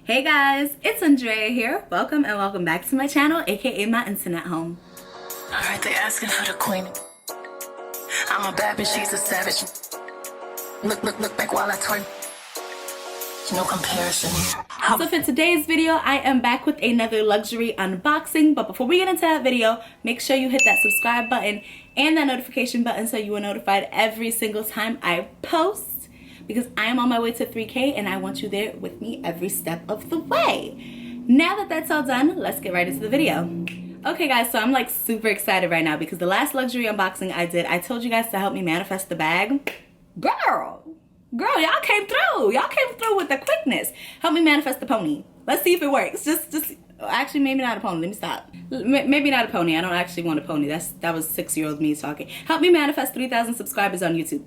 Hey guys, it's Andrea here. Welcome and welcome back to my channel, aka my internet home. Alright, they asking for the queen. I'm a bad bitch, she's a savage. Look back while I twerk. No comparison. So for today's video, I am back with another luxury unboxing. But before we get into that video, make sure you hit that subscribe button and that notification button so you are notified every single time I post. Because I am on my way to 3K and I want you there with me every step of the way. Now that that's all done, let's get right into the video. Okay guys, so I'm like super excited right now because the last luxury unboxing I did, I told you guys to help me manifest the bag. Girl, y'all came through. Y'all came through with the quickness. Help me manifest the pony. Let's see if it works. Actually, maybe not a pony. Let me stop. Maybe not a pony. I don't actually want a pony. That was 6-year-old me talking. Help me manifest 3,000 subscribers on YouTube.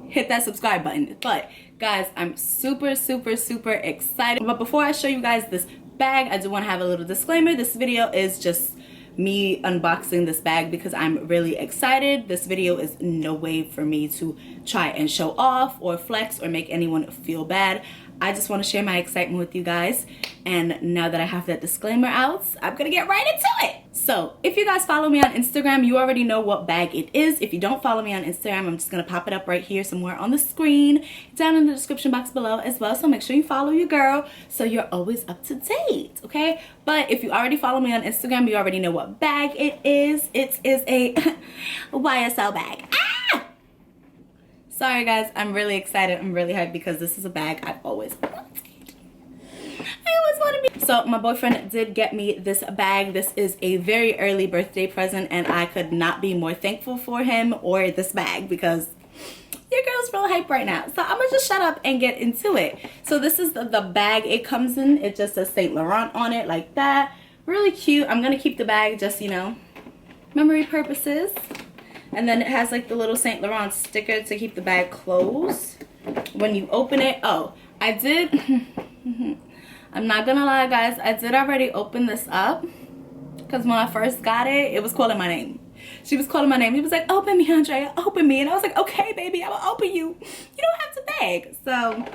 Hit that subscribe button. But guys, I'm super excited. But before I show you guys this bag, I do want to have a little disclaimer. This video is just me unboxing this bag because I'm really excited. This video is no way for me to try and show off or flex or make anyone feel bad. I just want to share my excitement with you guys. And now that I have that disclaimer out, I'm gonna get right into it. So if you guys follow me on Instagram, you already know what bag it is. If you don't follow me on Instagram, I'm just gonna pop it up right here somewhere on the screen, down in the description box below as well. So make sure you follow your girl so you're always up to date, okay? But if you already follow me on Instagram, you already know what bag it is. It is a YSL bag. Sorry guys, I'm really excited. I'm really hyped because this is a bag I've always wanted. So my boyfriend did get me this bag. This is a very early birthday present and I could not be more thankful for him or this bag because your girl's real hype right now. So I'm gonna just shut up and get into it. So this is the bag it comes in. It just says Saint Laurent on it like that. Really cute. I'm gonna keep the bag just, you know, memory purposes. And then it has like the little Saint Laurent sticker to keep the bag closed when you open it. Oh, I did. I'm not gonna lie guys, I did already open this up because when I first got it, it was calling my name. She was calling my name. He was like, open me, Andrea, open me. And I was like, okay, baby, I will open you. You don't have to beg. So,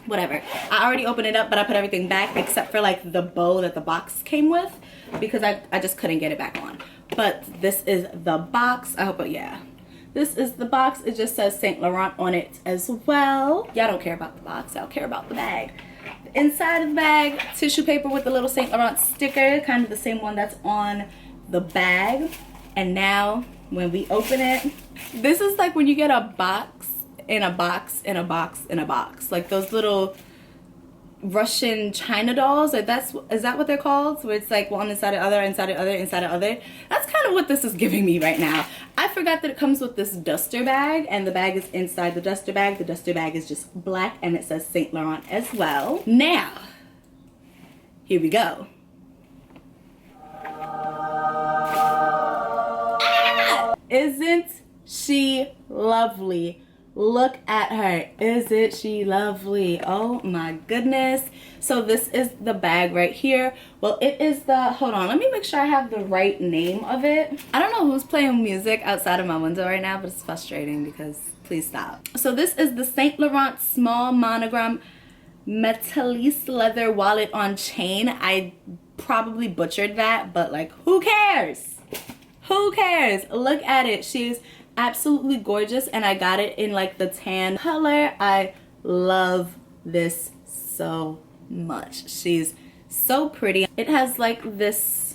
whatever. I already opened it up, but I put everything back except for like the bow that the box came with because I just couldn't get it back on. But this is the box. I hope, yeah. This is the box. It just says Saint Laurent on it as well. Y'all don't care about the box. Y'all care about the bag. Inside of the bag, tissue paper with the little Saint Laurent sticker, kind of the same one that's on the bag. And now when we open it, this is like when you get a box in a box in a box in a box, like those little Russian China dolls. Like is that what they're called, where it's like one inside the other, inside the other, inside the other? That's kind of what this is giving me right now. I forgot that it comes with this duster bag and the bag is inside the duster bag. The duster bag is just black and it says Saint Laurent as well. Now here we go. Isn't she lovely? Look at her. Isn't she lovely? Oh my goodness. So this is the bag right here. Well, it is the, hold on, let me make sure I have the right name of it. I don't know who's playing music outside of my window right now, but it's frustrating because please stop. So this is the Saint Laurent small monogram metallise leather wallet on chain. I probably butchered that, but like who cares? Who cares? Look at it. She's absolutely gorgeous and I got it in like the tan color. I love this so much. She's so pretty. It has like this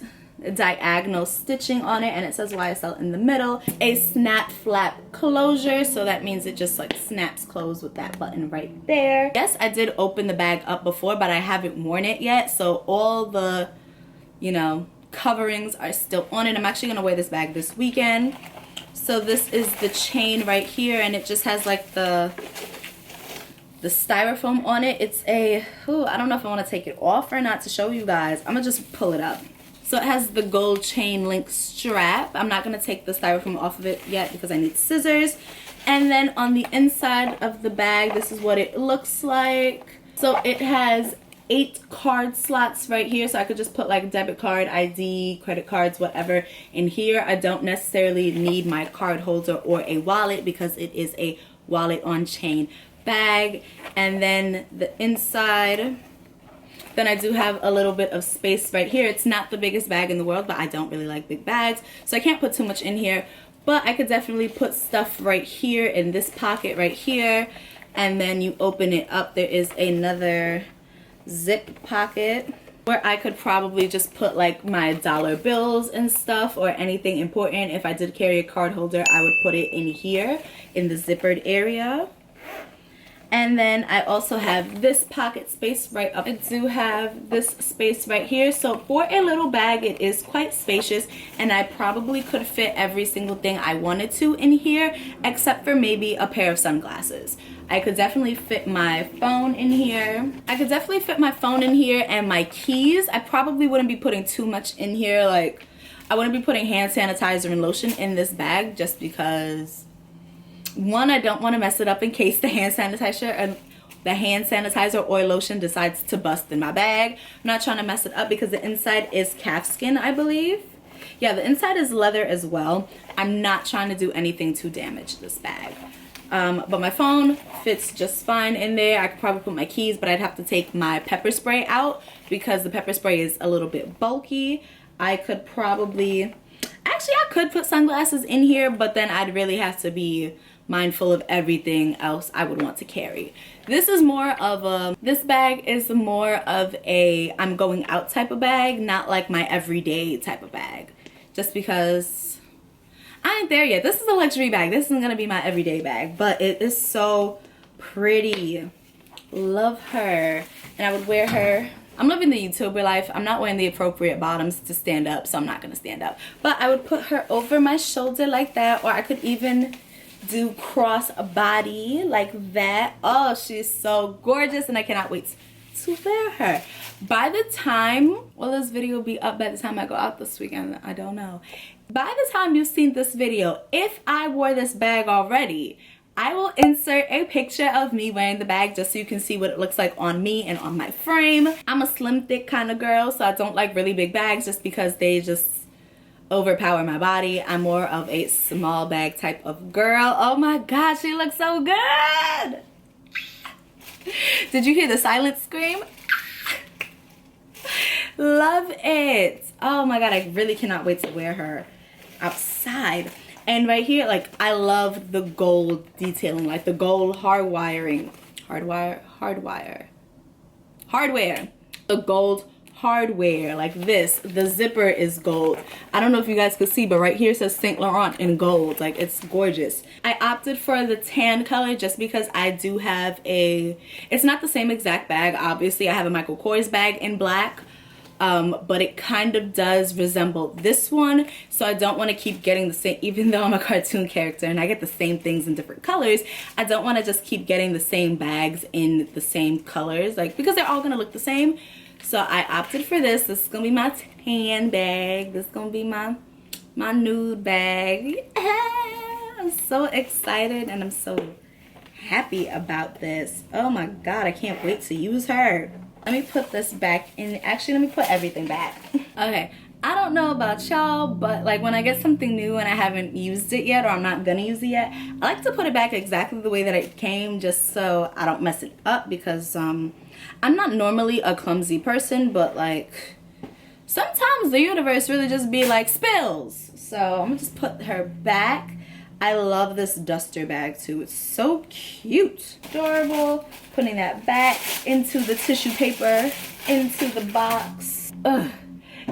diagonal stitching on it and it says YSL in the middle. A snap flap closure, so that means it just like snaps closed with that button right there. Yes, I did open the bag up before, but I haven't worn it yet, so all the, you know, coverings are still on it. I'm actually gonna wear this bag this weekend. So this is the chain right here and it just has like the styrofoam on it. It's a, I don't know if I want to take it off or not to show you guys. I'm gonna just pull it up. So it has the gold chain link strap. I'm not gonna take the styrofoam off of it yet because I need scissors. And then on the inside of the bag, this is what it looks like. So it has 8 card slots right here, so I could just put like debit card, ID, credit cards, whatever in here. I don't necessarily need my card holder or a wallet because it is a wallet on chain bag. And then the inside Then I do have a little bit of space right here. It's not the biggest bag in the world, but I don't really like big bags, so I can't put too much in here. But I could definitely put stuff right here in this pocket right here. And then you open it up, there is another zip pocket where I could probably just put like my dollar bills and stuff, or anything important. If I did carry a card holder, I would put it in here in the zippered area. And then I also have this pocket space right up. I do have this space right here. So for a little bag, it is quite spacious, and I probably could fit every single thing I wanted to in here, except for maybe a pair of sunglasses. I could definitely fit my phone in here. I could definitely fit my phone in here and my keys. I probably wouldn't be putting too much in here. Like, I wouldn't be putting hand sanitizer and lotion in this bag, just because, one, I don't want to mess it up in case the hand sanitizer or lotion decides to bust in my bag. I'm not trying to mess it up because the inside is calfskin, I believe. Yeah, the inside is leather as well. I'm not trying to do anything to damage this bag. But my phone fits just fine in there. I could probably put my keys, but I'd have to take my pepper spray out because the pepper spray is a little bit bulky. I could probably, actually I could put sunglasses in here, but then I'd really have to be mindful of everything else I would want to carry. This is more of a, this bag is more of a I'm going out type of bag, not like my everyday type of bag. Just because I ain't there yet. This is a luxury bag. This isn't gonna be my everyday bag, but it is so pretty. Love her. And I would wear her. I'm living the YouTuber life. I'm not wearing the appropriate bottoms to stand up, so I'm not gonna stand up. But I would put her over my shoulder like that, or I could even do cross body like that. Oh, she's so gorgeous, and I cannot wait to wear her. By the time, will this video be up by the time I go out this weekend? I don't know. By the time you've seen this video, if I wore this bag already, I will insert a picture of me wearing the bag just so you can see what it looks like on me and on my frame. I'm a slim thick kind of girl, so I don't like really big bags just because they just overpower my body. I'm more of a small bag type of girl. Oh my gosh, she looks so good. Did you hear the silent scream? Love it. Oh my god, I really cannot wait to wear her outside. And right here, like, I love the gold detailing, like the gold hardware, the gold hardware like this. The zipper is gold. I don't know if you guys could see, but right here it says Saint Laurent in gold. Like, it's gorgeous. I opted for the tan color just because I do have a, it's not the same exact bag, obviously. I have a Michael Kors bag in black, but it kind of does resemble this one, so I don't want to keep getting the same, even though I'm a cartoon character and I get the same things in different colors. I don't want to just keep getting the same bags in the same colors, like, because they're all gonna look the same. So I opted for this. This is gonna be my tan bag. This is gonna be my nude bag. I'm so excited and I'm so happy about this. Oh my god, I can't wait to use her. Let me put this back in. Actually, let me put everything back. Okay, I don't know about y'all, but like when I get something new and I haven't used it yet, or I'm not gonna use it yet, I like to put it back exactly the way that it came, just so I don't mess it up, because I'm not normally a clumsy person, but like sometimes the universe really just be like spills. So I'm gonna just put her back. I love this duster bag too. It's so cute. Adorable. Putting that back into the tissue paper, into the box,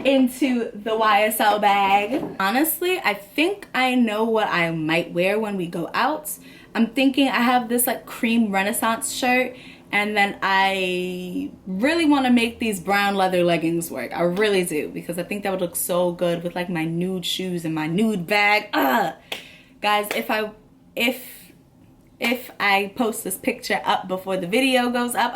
into the YSL bag. Honestly, I think I know what I might wear when we go out. I'm thinking I have this like cream Renaissance shirt, and then I really want to make these brown leather leggings work. I really do, because I think that would look so good with like my nude shoes and my nude bag. Guys, if I post this picture up before the video goes up,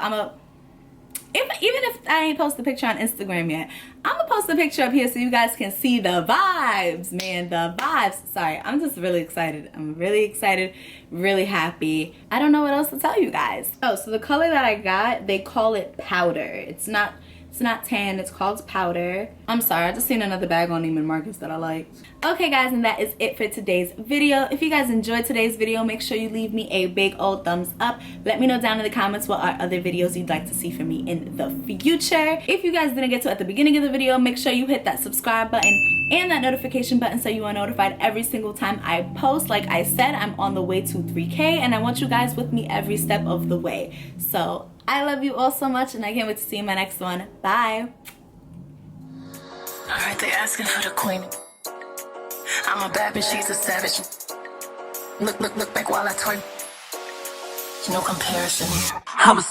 even if I ain't post the picture on Instagram yet, I'm gonna post the picture up here so you guys can see the vibes, man, the vibes. Sorry, I'm just really excited. I'm really excited, really happy. I don't know what else to tell you guys. Oh, so the color that I got, they call it powder. It's not It's not tan, it's called powder. I'm sorry, I just seen another bag on Neiman Marcus that I liked. Okay guys, and that is it for today's video. If you guys enjoyed today's video, make sure you leave me a big old thumbs up. Let me know down in the comments what are other videos you'd like to see from me in the future. If you guys didn't get to it at the beginning of the video, make sure you hit that subscribe button and that notification button so you are notified every single time I post. Like I said, I'm on the way to 3K and I want you guys with me every step of the way. So I love you all so much and I can't wait to see you in my next one. Bye. Alright, they asking for the queen. I'm a bad bitch, she's a savage. Look back while I twerk. No comparison. I'm a